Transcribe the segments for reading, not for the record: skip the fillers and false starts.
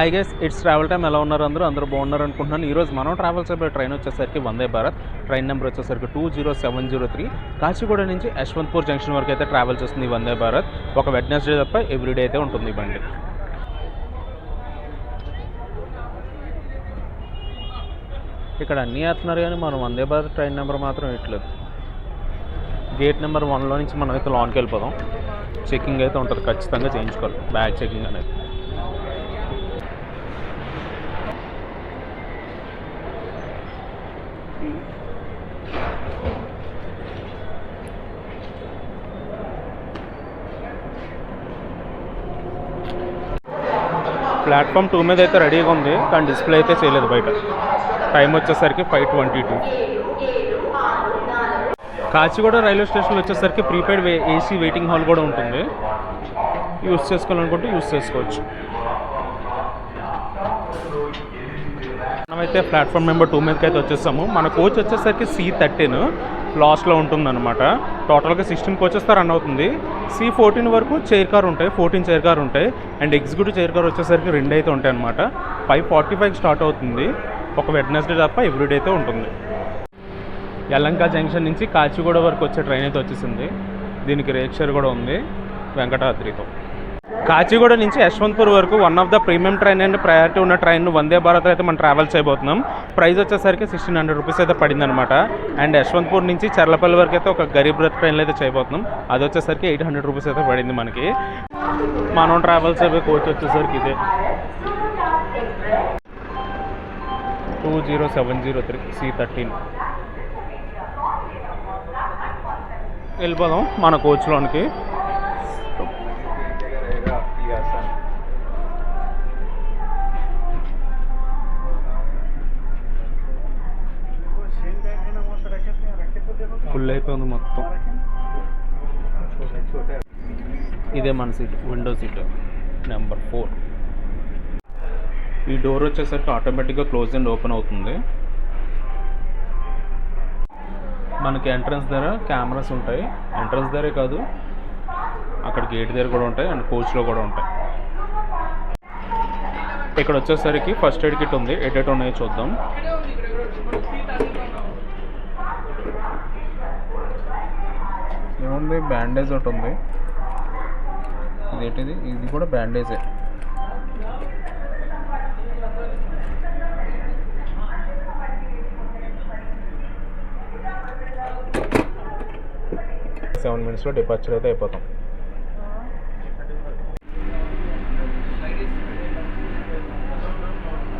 Hi guys, it's travel time. ఎలా ఉన్నారు అందరూ బాగున్నారు అనుకుంటున్నాను. ఈరోజు మనం ట్రావెల్స్ అయిపోయే ట్రైన్ వచ్చేసరికి వందే భారత్. ట్రైన్ నెంబర్ వచ్చేసరికి 20703. కాచిగూడ నుంచి యశ్వంత్పూర్ జంక్షన్ వరకు అయితే ట్రావెల్ చేస్తుంది వందే భారత్. ఒక వెడ్నెస్డే తప్ప ఎవ్రీడే అయితే ఉంటుంది ఈ బండి. ఇక్కడ అన్నీ వేస్తున్నారు కానీ మనం వందే భారత్ ట్రైన్ నెంబర్ మాత్రం ఇట్లేదు. గేట్ నెంబర్ 1లో నుంచి మనం అయితే లోన్కి వెళ్ళిపోదాం. చెకింగ్ అయితే ఉంటుంది, ఖచ్చితంగా చేయించుకోవాలి బ్యాగ్ చెకింగ్ అనేది. ప్లాట్ఫామ్ 2 మీద అయితే రెడీగా ఉంది, కానీ డిస్ప్లే అయితే చేయలేదు బయట. టైం వచ్చేసరికి 5:22. కాచిగూడ రైల్వే స్టేషన్లో వచ్చేసరికి ప్రీపెయిడ్ ఏసీ వెయిటింగ్ హాల్ కూడా ఉంటుంది. యూస్ చేసుకోవాలనుకుంటే యూస్ చేసుకోవచ్చు. మనమైతే ప్లాట్ఫామ్ నెంబర్ 2 మీదకి అయితే వచ్చేసాము. మన కోచ్ వచ్చేసరికి C13 లాస్ట్లో ఉంటుందన్నమాట. టోటల్గా 16 కోచెస్ రన్ అవుతుంది. C14 వరకు చైర్ కార్ ఉంటాయి, 14 చైర్ కార్ ఉంటాయి. అండ్ ఎగ్జిక్యూటివ్ చైర్ కార్ వచ్చేసరికి 2 అయితే ఉంటాయి అనమాట. 5:45 స్టార్ట్ అవుతుంది. ఒక వెడ్నెస్డే తప్ప ఎవ్రీడే అయితే ఉంటుంది. యలంక జంక్షన్ నుంచి కాచిగూడ వరకు వచ్చే ట్రైన్ అయితే వచ్చేసింది. దీనికి రేక్ షేర్ కూడా ఉంది వెంకటాద్రితో. కాచిగూడ నుంచి యశ్వంత్పూర్ వరకు one of the premium train and priority ఉన్న ట్రైన్ వందే భారత్ అయితే మనం ట్రావెల్ చేయబోతున్నాం. ప్రైస్ వచ్చేసరికి 1600 రూపీస్ అయితే పడింది అనమాట. అండ్ యశ్వంత్పూర్ నుంచి చర్లపల్లి వరకు అయితే ఒక గరీబ్ రథ్ ట్రైన్లో అయితే చేయబోతున్నాం. అది వచ్చేసరికి 800 రూపీస్ అయితే పడింది మనకి. మనం ట్రావెల్స్ అయిపోయి కోచ్ వచ్చేసరికి ఇదే 20703 C13. వెళ్ళిపోదాం మన కోచ్లోనికి. ఫుల్ అయిపోయింది మొత్తం. ఇదే మన సీట్, విండో సీట్ నెంబర్ 4. ఈ డోర్ వచ్చేసరికి ఆటోమేటిక్గా క్లోజ్ అండ్ ఓపెన్ అవుతుంది. మనకి ఎంట్రన్స్ దగ్గర కెమెరాస్ ఉంటాయి. ఎంట్రన్స్ దగ్గరే కాదు, అక్కడ గేట్ దగ్గర కూడా ఉంటాయి అండ్ కోచ్లో కూడా ఉంటాయి. ఇక్కడ వచ్చేసరికి ఫస్ట్ ఎయిడ్ కిట్ ఉంది. ఎయిట్ ఉన్నాయో చూద్దాం. ఏముంది, బ్యాండేజ్ ఒకటి ఉంది. ఇదేంటిది? ఇది కూడా బ్యాండేజే. సెవెన్ మినిట్స్లో డిపార్చర్ అయితే అయిపోతాం.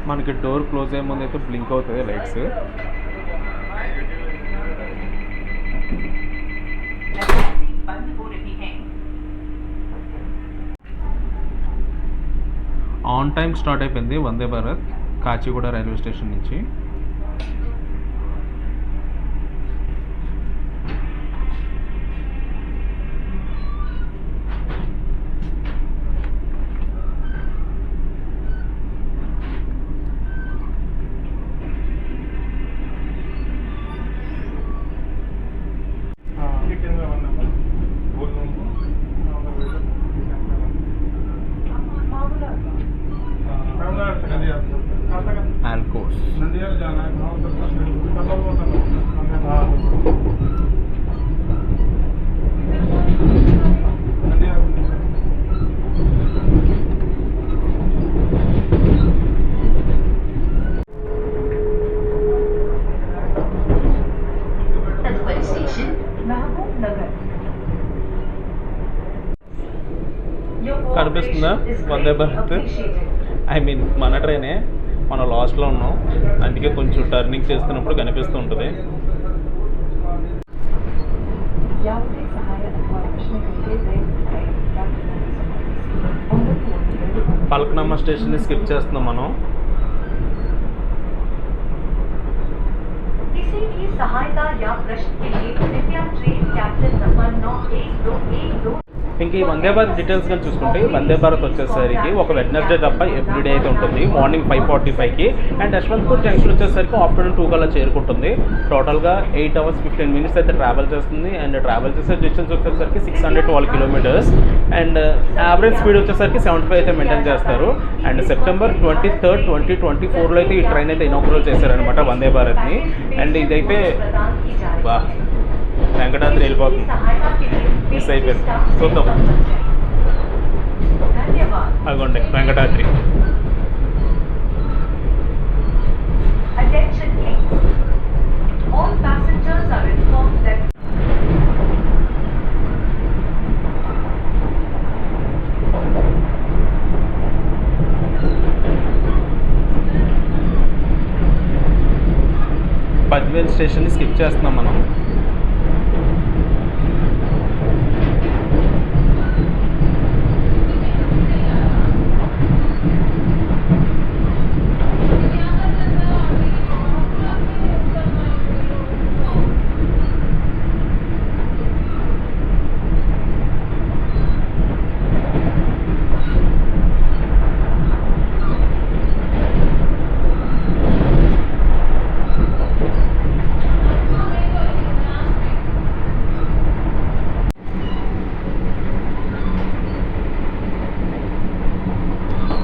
మనకి డోర్ క్లోజ్ అయ్యే ముందు అయితే బ్లింక్ అవుతుంది లైట్స్. ఆన్ టైం స్టార్ట్ అయిపోయింది వందే భారత్ కాచిగూడ రైల్వే స్టేషన్ నుంచి. Alcos. కనిపిస్తుందా వందే భారత్? ఐ మీన్ మన ట్రైనే. మనం లాస్ట్లో ఉన్నాం, అందుకే కొంచెం టర్నింగ్ చేస్తున్నప్పుడు కనిపిస్తూ ఉంటుంది. ఫల్క్నామా స్టేషన్ని స్కిప్ చేస్తున్నాం మనం. ఇంకా ఈ వందే భారత్ డీటెయిల్స్ కానీ చూసుకుంటే వందే భారత్ వచ్చేసరికి ఒక వెడ్నెస్డే తప్ప ఎవ్రీడే అయితే ఉంటుంది. మార్నింగ్ 5:45కి అండ్ యశ్వంత్పూర్ జంక్షన్ వచ్చేసరికి ఆఫ్టర్నూన్ 2 కల్లా చేరుకుంటుంది. టోటల్గా 8 hours 15 minutes అయితే ట్రావెల్ చేస్తుంది. అండ్ ట్రావెల్ చేసే డిస్టెన్స్ వచ్చేసరికి 612 kilometers అండ్ యావరేజ్ స్పీడ్ వచ్చేసరికి 75 అయితే మెయింటైన్ చేస్తారు. అండ్ సెప్టెంబర్ 23rd 2024లో అయితే ఈ ట్రైన్ అయితే ఇనాగ్రేట్ చేశారనమాట వందే భారత్ని. అండ్ ఇదైతే బా వెంకటాద్రి వెళ్ళిపోతుంది, మిస్ అయిపోయింది. చూద్దాం, అదిగోండి వెంకటాద్రి. పద్వేల్ స్టేషన్ని స్కిప్ చేస్తున్నాం మనం.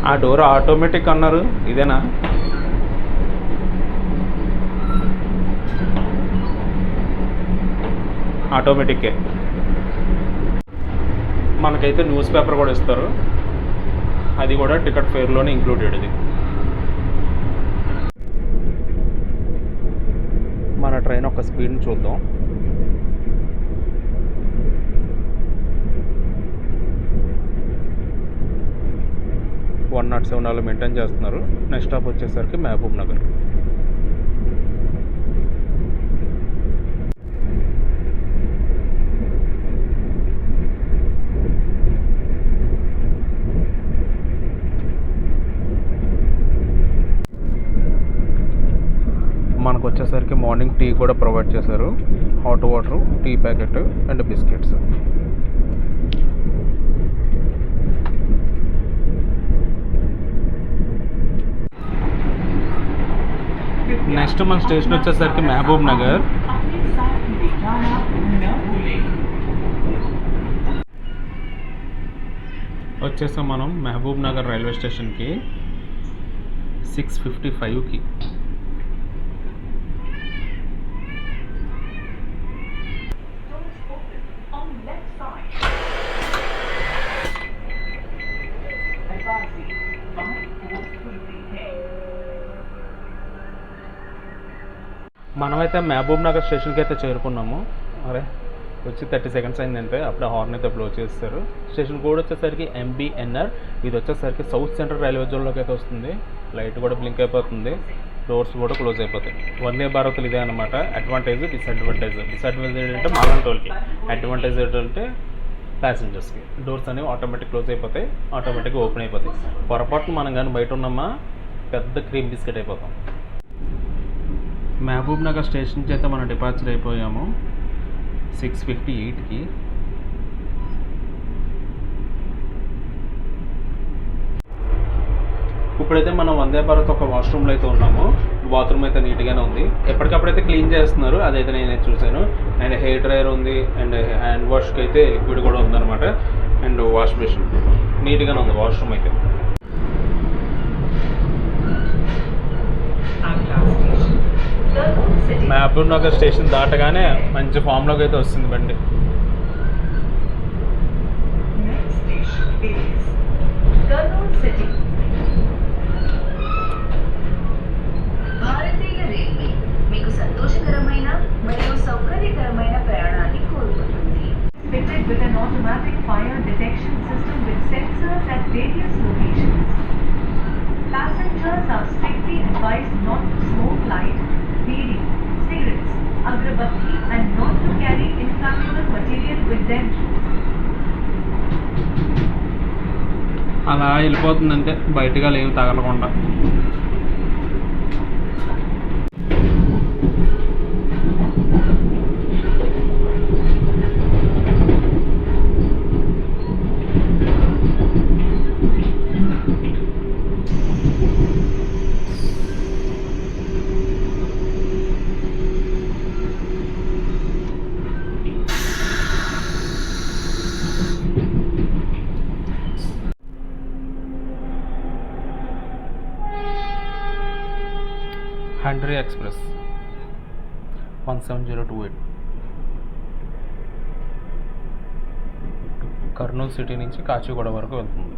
ఆ డోర్ ఆటోమేటిక్ అన్నారు, ఇదేనా? ఆటోమేటిక్కే. మనకైతే న్యూస్ పేపర్ కూడా ఇస్తారు, అది కూడా టికెట్ ఫేర్లోనే ఇంక్లూడెడ్. ఇది మన ట్రైన్ ఒక స్పీడ్ని చూద్దాం. నాట్ 7 మెయింటైన్ చేస్తున్నారు. నెక్స్ట్ స్టాప్ వచ్చేసరికి మహబూబ్ నగర్. మనకు వచ్చేసరికి మార్నింగ్ టీ కూడా ప్రొవైడ్ చేశారు. Hot water, tea packet and biscuits. Next మన స్టేషన్ వచ్చేసరికి మహబూబ్ నగర్. వచ్చేసాం మనం మహబూబ్ నగర్ రైల్వే స్టేషన్కి 6:55కి. మనమైతే మహబూబ్ నగర్ స్టేషన్కి అయితే చేరుకున్నాము. అరే వచ్చి 30 seconds అయిందంటే అప్పుడే హార్న్ అయితే బ్లో చేస్తారు. స్టేషన్ కోడ్ వచ్చేసరికి MBNR. ఇది వచ్చేసరికి సౌత్ సెంట్రల్ రైల్వే జోన్లోకి అయితే వస్తుంది. లైట్ కూడా బ్లింక్ అయిపోతుంది, డోర్స్ కూడా క్లోజ్ అయిపోతాయి. వందే భారత్లు ఇదే అనమాట. Advantage, disadvantage. డిసడ్వాంటేజ్ ఏంటంటే మాలాంటోళ్ళకి, అడ్వాంటేజ్ ఏంటంటే ప్యాసింజర్స్కి. డోర్స్ అనేవి ఆటోమేటిక్ క్లోజ్ అయిపోతాయి, ఆటోమేటిక్గా ఓపెన్ అయిపోతాయి. పొరపాటున మనం కానీ బయట ఉన్నామా పెద్ద క్రీమ్ బిస్కెట్ అయిపోతాం. మహబూబ్ నగర్ స్టేషన్ చేత మనం డిపార్చర్ అయిపోయాము 6:58కి. ఇప్పుడైతే మనం వందే భారత్ ఒక వాష్రూమ్లో అయితే ఉన్నాము. బాత్రూమ్ అయితే నీట్గానే ఉంది, ఎప్పటికప్పుడైతే క్లీన్ చేస్తున్నారు. అదైతే నేనైతే చూశాను. అండ్ హెయిర్ డ్రైయర్ ఉంది, అండ్ హ్యాండ్ వాష్కి అయితే లిక్విడ్ కూడా ఉందన్నమాట. అండ్ వాష్ బేసిన్ నీట్గానే ఉంది వాష్రూమ్ అయితే. మహబూబ్ నగర్ స్టేషన్ దాటగానే మంచి ఫామ్లోకి అయితే వస్తుంది బండి. భారతీయ రైల్వే మీకు సంతోషకరమైన మరియు సౌకర్యకరమైన ప్రయాణాన్ని కోరుకుంటుంది. Fitted with an automatic fire detection system with sensors at various locations. Passengers are strictly advised not to smoke light, bidi, cigarettes, agarbatti and not to carry inflammable material with them. అలా వెళ్ళిపోతుందంటే బయటగా లేవు తగలకుండా. పండ్రి express 17028 Kurnool city నుంచి కాచిగూడ వరకు వెళ్తుంది.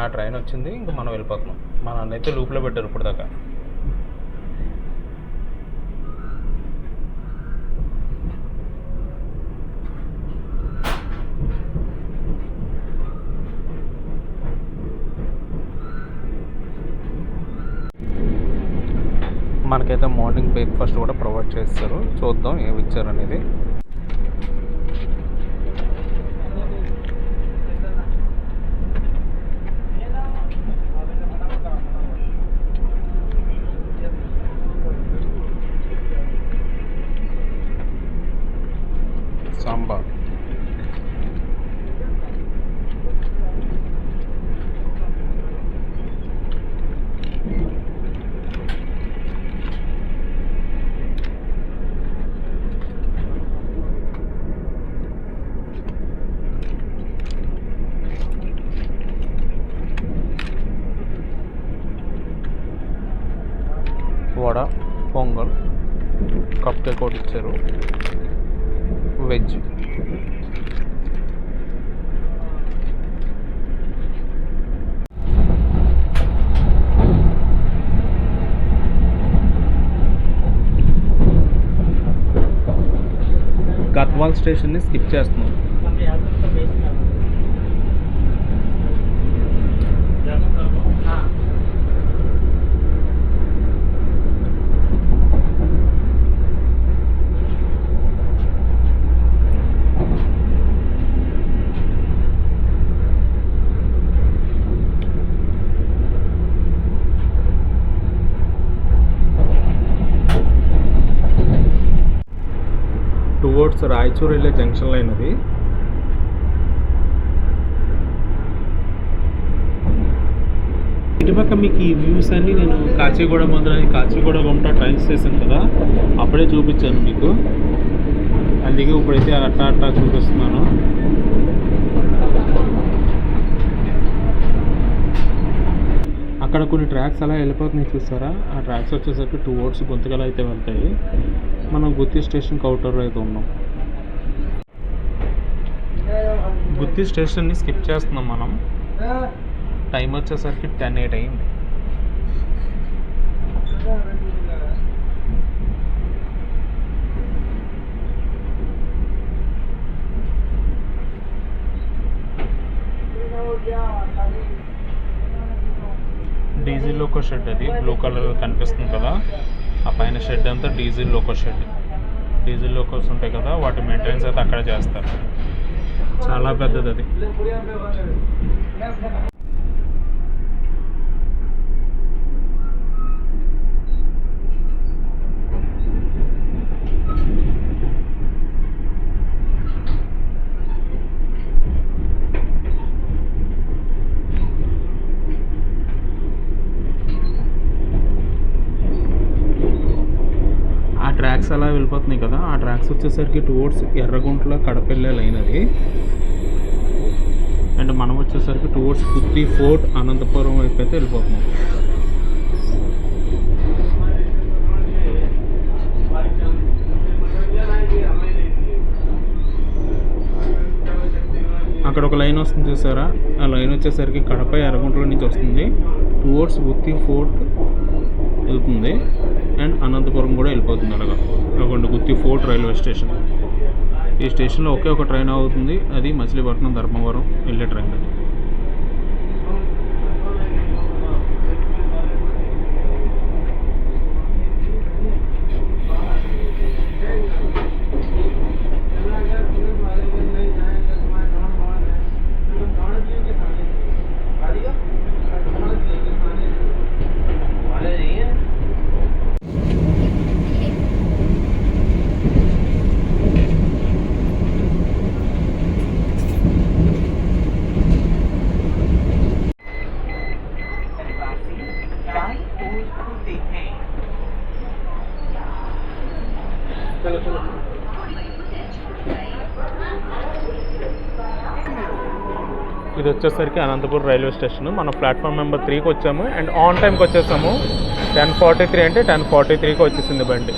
ఆ train వచ్చింది, ఇంకా మనం వెళ్ళిపోతున్నాం. మా నాన్న అయితే లూప్లో పెట్టారు ఇప్పుడు దాకా. మనకైతే మార్నింగ్ బ్రేక్ఫాస్ట్ కూడా ప్రొవైడ్ చేస్తారు. చూద్దాం ఏమి ఇచ్చారు అనేది. సాంబార్, వడ, పొంగల్, కప్ కేక్ ఒకటి ఇచ్చారు, వెజ్. గద్వాల్ స్టేషన్ని స్కిప్ చేస్తున్నాం. టువర్డ్స్ రాయచూర్ వెళ్ళే జంక్షన్ లైన్ అది. ఇటుపక్క మీకు ఈ వ్యూస్ అన్నీ నేను కాచిగూడ మొదలై కాచిగూడ గుంట ట్రైన్స్ చేశాను కదా, అప్పుడే చూపించాను మీకు. అందుకే ఇప్పుడైతే అట్టా చూపిస్తున్నాను. అక్కడ కొన్ని ట్రాక్స్ అలా వెళ్ళిపోతున్నాయి చూస్తారా. ఆ ట్రాక్స్ వచ్చేసరికి టువర్డ్స్ గుంతకల్ అయితే వెళ్తాయి. మనం గుత్తి స్టేషన్కి అవుటర్లో అయితే ఉన్నాం. గుత్తి స్టేషన్ని స్కిప్ చేస్తున్నాం మనం. టైం వచ్చేసరికి 10:08 అయింది. డీజిల్ లోకో షెడ్ అది బ్లూ కలర్ కనిపిస్తుంది కదా, ఆ పైన షెడ్ అంతా డీజిల్ లోకో షెడ్. డీజిల్ లోకోస్ ఉంటాయి కదా, వాటి మెయింటెనెన్స్ అయితే అక్కడ చేస్తారు. చాలా పెద్దది అది. ట్రాక్స్ అలా వెళ్ళిపోతున్నాయి కదా, ఆ ట్రాక్స్ వచ్చేసరికి టువర్డ్స్ ఎర్రగుంట్ల కడప వెళ్ళే లైన్ అది. అండ్ మనం వచ్చేసరికి టువర్డ్స్ గుత్తి ఫోర్ట్ అనంతపురం వైపు అయితే వెళ్ళిపోతున్నాం. అక్కడ ఒక లైన్ వస్తుంది చూసారా, ఆ లైన్ వచ్చేసరికి కడప ఎర్రగుంట్ల నుంచి వస్తుంది, టువర్డ్స్ గుత్తి ఫోర్ట్ వెళ్తుంది. అండ్ అనంతపురం కూడా వెళ్ళిపోతుంది. అలాగా అక్కడ గుత్తి ఫోర్ట్ రైల్వే స్టేషన్. ఈ స్టేషన్లో ఒకే ఒక ట్రైన్ అవుతుంది, అది మచిలీపట్నం ధర్మవరం వెళ్ళే ట్రైన్ అది. ఇది వచ్చేసరికి అనంతపురం రైల్వే స్టేషన్. మనం ప్లాట్ఫామ్ నెంబర్ 3కి వచ్చాము అండ్ ఆన్ టైంకి వచ్చేసాము. 10:43 అంటే 10:43కి వచ్చేసింది బండి.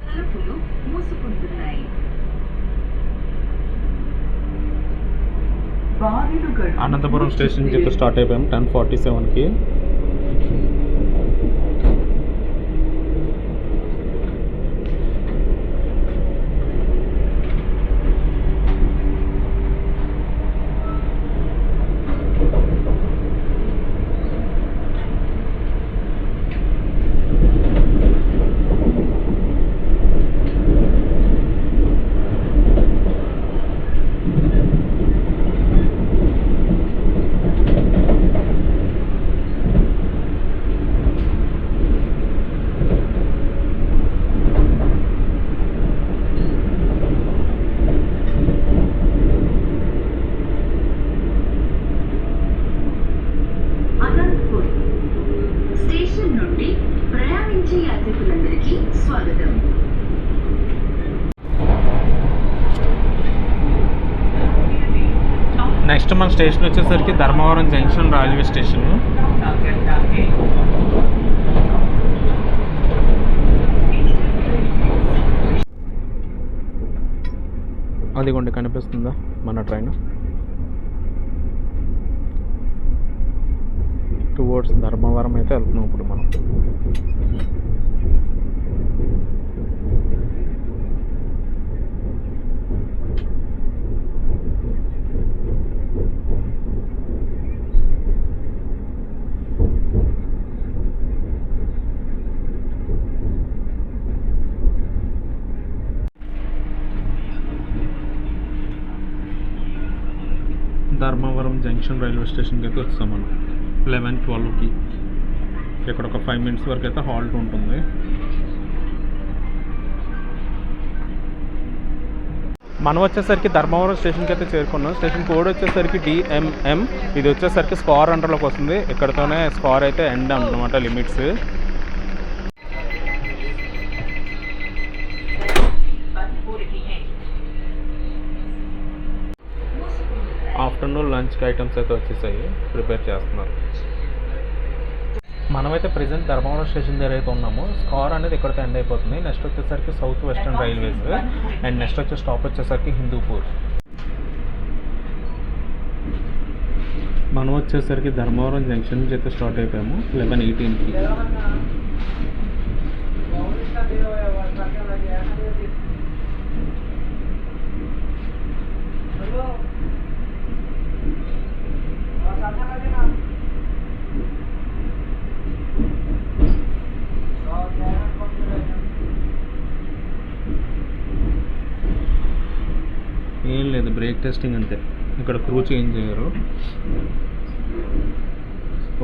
తలుపులు మూసుకుంటున్నాయి. అనంతపురం స్టేషన్ నుంచి అయితే స్టార్ట్ అయిపోయాము 10:47కి. అనంతపూర్ స్టేషన్ నుండి ప్రయాణించే యాత్రికులందరికీ స్వాగతం. నెక్స్ట్ మన స్టేషన్ వచ్చేసరికి ధర్మవరం జంక్షన్ రైల్వే స్టేషన్. అదిగోండి కనిపిస్తుందా మన ట్రైన్. టువర్డ్స్ ధర్మవరం అయితే వెళ్తున్నాం ఇప్పుడు మనం. ధర్మవరం జంక్షన్ రైల్వే స్టేషన్కి అయితే వచ్చాం మనం 11:12కి. ఇక్కడ ఒక 5 minutes వరకు అయితే హాల్ట్ ఉంటుంది. మనం వచ్చేసరికి ధర్మవరం స్టేషన్కి అయితే చేరుకున్నాం. స్టేషన్ కోడ్ వచ్చేసరికి DMM. ఇది వచ్చేసరికి స్కార్ అండర్లోకి వస్తుంది. ఇక్కడతోనే స్కార్ అయితే ఎండ్ అన్నమాట లిమిట్స్. ఆఫ్టర్నూన్ లంచ్కి ఐటమ్స్ అయితే వచ్చేసాయి, ప్రిపేర్ చేస్తున్నారు. మనమైతే ప్రెజెంట్ ధర్మవరం స్టేషన్ దగ్గర అయితే ఉన్నాము. స్కార్ అనేది ఇక్కడితో ఎండ్ అయిపోతుంది. నెక్స్ట్ వచ్చేసరికి south western railways and next వచ్చే స్టాప్ వచ్చేసరికి హిందూపూర్. మనం వచ్చేసరికి ధర్మవరం జంక్షన్ నుంచి అయితే స్టార్ట్ అయిపోయాము 11:18కి. ఏం లేదు, బ్రేక్ టెస్టింగ్ అంతే. ఇక్కడ క్రూ చేంజ్ అయ్యారు,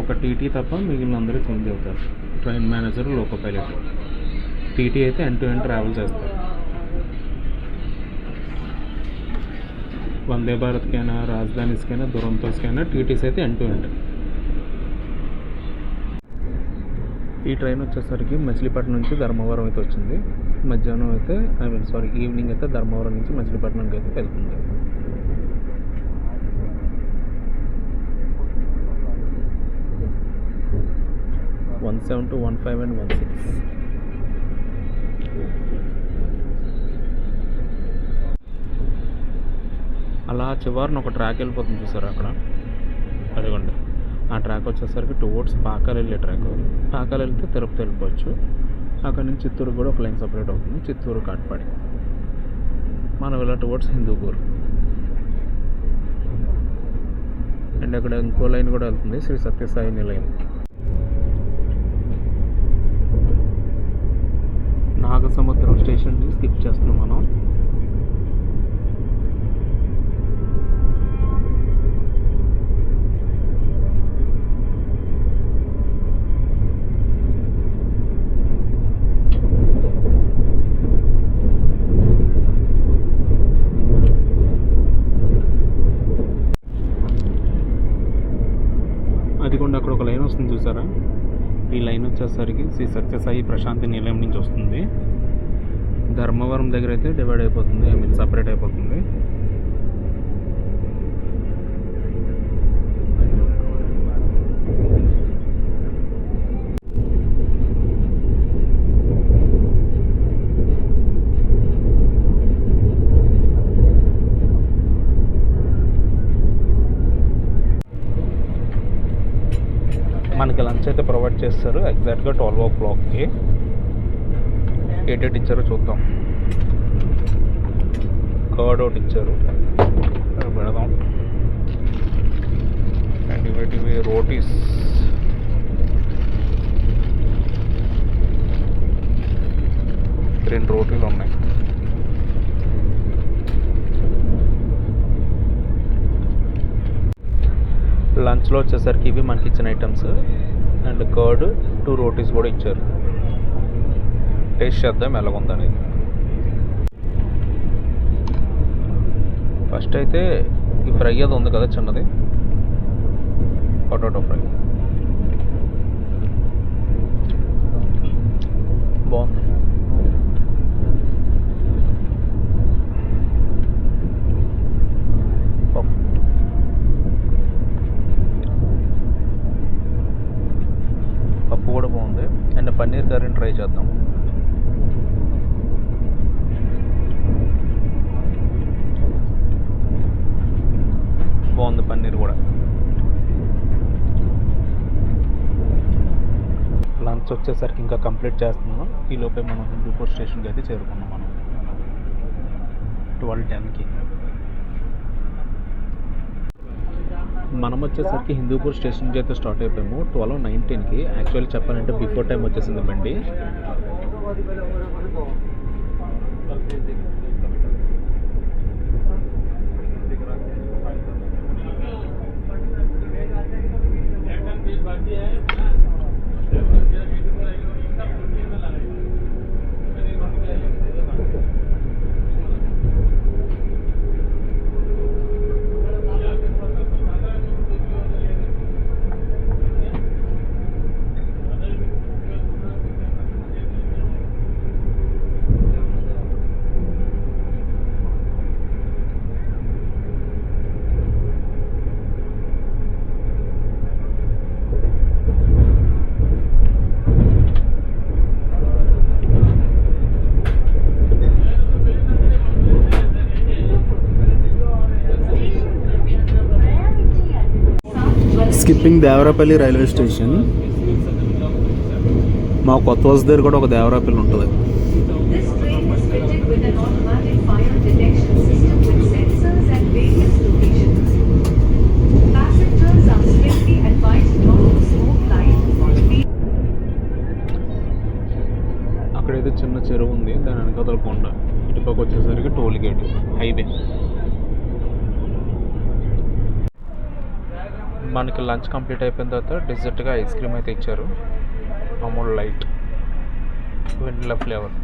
ఒక టీటీ తప్ప మిగిలిన అందరూ చేంజ్ అవుతారు. Train manager, loco pilot. TT అయితే ఎండ్ టు ఎండ్ ట్రావెల్ చేస్తారు. వందే భారత్కైనా, రాజధానిస్కైనా, దురంతోస్కైనా టీటీస్ అయితే ఎండ్ టు ఎండ్. ఈ ట్రైన్ వచ్చేసరికి మచిలీపట్నం నుంచి ధర్మవరం అయితే వచ్చింది. మధ్యాహ్నం అయితే ఈవినింగ్ అయితే ధర్మవరం నుంచి మచిలీపట్నంకి అయితే వెళ్తుంది. One 17, 15 and 16. అలా చివరిని ఒక ట్రాక్ వెళ్ళిపోతుంది చూసారు అక్కడ, అదిగోండి. ఆ ట్రాక్ వచ్చేసరికి టువర్డ్స్ పాకాలు వెళ్ళే ట్రాక్. పాకాలు వెళ్తే తిరుపతి వెళ్ళిపోవచ్చు. అక్కడ నుంచి చిత్తూరు కూడా ఒక లైన్ సపరేట్ అవుతుంది, చిత్తూరు కాట్పాడి. మనం ఇలా టువర్డ్స్ హిందూపూర్. అండ్ అక్కడ ఇంకో లైన్ కూడా వెళ్తుంది, శ్రీ సత్యసాయి నిలయం. నాగసముద్రం స్టేషన్ని స్కిప్ చేస్తున్నాం మనం. అదిగోండి అక్కడ ఒక లైన్ వస్తుంది చూసారా, ఈ లైన్ వచ్చేసరికి శ్రీ సత్యసాయి ప్రశాంతి నిలయం నుంచి వస్తుంది. ధర్మవరం దగ్గర అయితే డివైడ్ అయిపోతుంది, ఐ మీన్ సపరేట్ అయిపోతుంది. మనకి లంచ్ అయితే ప్రొవైడ్ చేస్తారు ఎగ్జాక్ట్గా 12 o'clockకి. ఏటేటి ఇచ్చారో చూద్దాం. కర్డ్ ఒకటి ఇచ్చారు, పెడదాం. అండ్ ఇవి రోటీస్, రెండు రోటీలు ఉన్నాయి. లంచ్లో వచ్చేసరికి ఇవి మనకి ఇచ్చిన ఐటమ్స్. అండ్ కర్డ్ 2 రోటీస్ కూడా ఇచ్చారు. టేస్ట్ చేద్దాం ఎలాగుందని. ఫస్ట్ అయితే ఈ ఫ్రై అది ఉంది కదా చిన్నది, పొటాటో ఫ్రై బాగుంది. పప్పు కూడా బాగుంది. అండ్ పన్నీర్ కర్రీని ట్రై చేద్దాం. బాగుంది పన్నీర్ కూడా. లంచ్ వచ్చేసరికి ఇంకా కంప్లీట్ చేస్తున్నాం. ఈలోపే మనం హిందూపూర్ స్టేషన్కి అయితే చేరుకున్నాం. మనం 12:10కి. మనం వచ్చేసరికి హిందూపూర్ స్టేషన్కి అయితే స్టార్ట్ అయిపోయాము 12:19కి. యాక్చువల్లీ చెప్పాలంటే బిఫోర్ టైం వచ్చేసింది బండి. Skipping Devarapalli railway station. మా కొత్త వలస దగ్గర కూడా ఒక దేవరాపల్లి ఉంటుంది. This train is fitted with an automatic fire detection system with sensors at various locations. Passengers are strictly advised not to smoke light. అక్కడైతే చిన్న చెరువు ఉంది, దాని వెనకాతల కొండ. ఇటుపక్క వచ్చేసరికి టోల్ గేట్, హైవే. మనకి లంచ్ కంప్లీట్ అయిపోయిన తర్వాత డెజర్ట్గా ఐస్ క్రీమ్ అయితే ఇచ్చారు. Amul light vanilla flavour.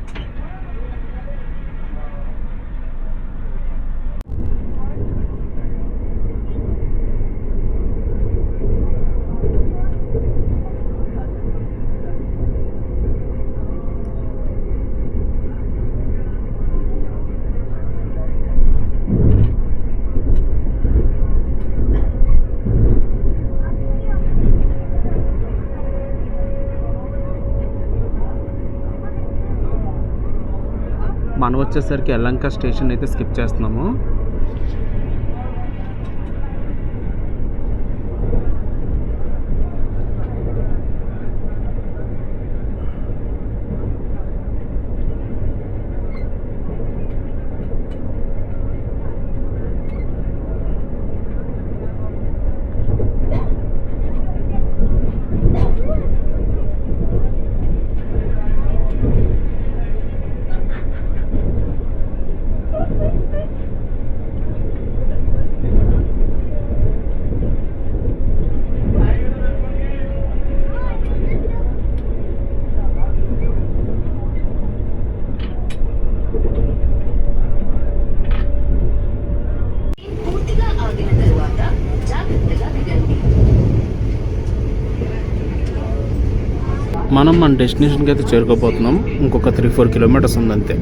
మనం వచ్చేసరికి యలంక స్టేషన్ అయితే స్కిప్ చేస్తున్నాము. మనం మన డెస్టినేషన్కి అయితే చేరుకోపోతున్నాం. ఇంకొక 3-4 కిలోమీటర్స్ ఉంది అంతే.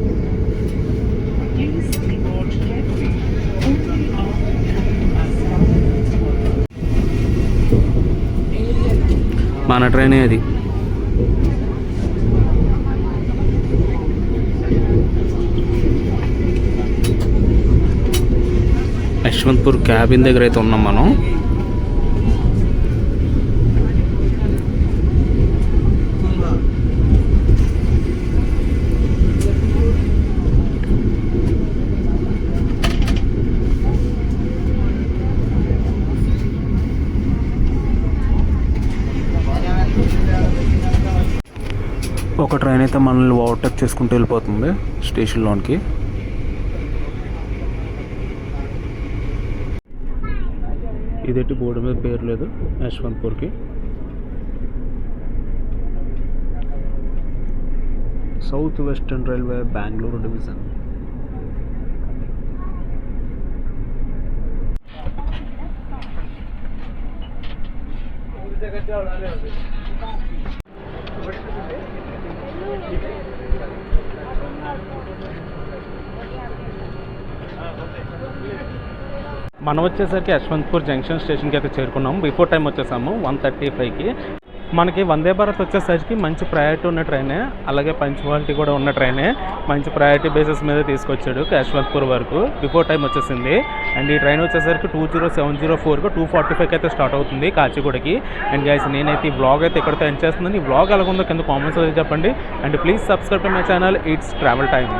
మన ట్రైనే అది. యశ్వంత్పూర్ క్యాబిన్ దగ్గర అయితే ఉన్నాం మనం. ఒక ట్రైన్ అయితే మనల్ని ఓవర్టేక్ చేసుకుంటూ వెళ్ళిపోతుంది స్టేషన్లోనికి. ఇదేంటి బోర్డు మీద పేరు లేదు యశ్వంత్పూర్కి. South western railway Bengaluru division. మనం వచ్చేసరికి యశ్వంత్పూర్ జంక్షన్ స్టేషన్కి అయితే చేరుకున్నాము. బిఫోర్ టైం వచ్చేసాము 1:35కి. మనకి వందే భారత్ వచ్చేసరికి మంచి ప్రయారిటీ ఉన్న ట్రైనే, అలాగే పంచువాలిటీ కూడా ఉన్న ట్రైనే. మంచి ప్రయారిటీ బేసిస్ మీద తీసుకొచ్చాడు యశ్వంత్పూర్ వరకు. బిఫోర్ టైం వచ్చేసింది. అండ్ ఈ ట్రైన్ వచ్చేసరికి 20704కు 2:45కి అయితే స్టార్ట్ అవుతుంది కాచిగూడకి. అండ్ గైస్ నేనైతే ఈ వ్లాగ్ అయితే ఇక్కడితో ఎండ్ చేస్తున్నాను. ఈ వ్లాగ్ ఎలాగుందో కింద కామెంట్స్ అయితే చెప్పండి. And please subscribe to my channel. It's travel time.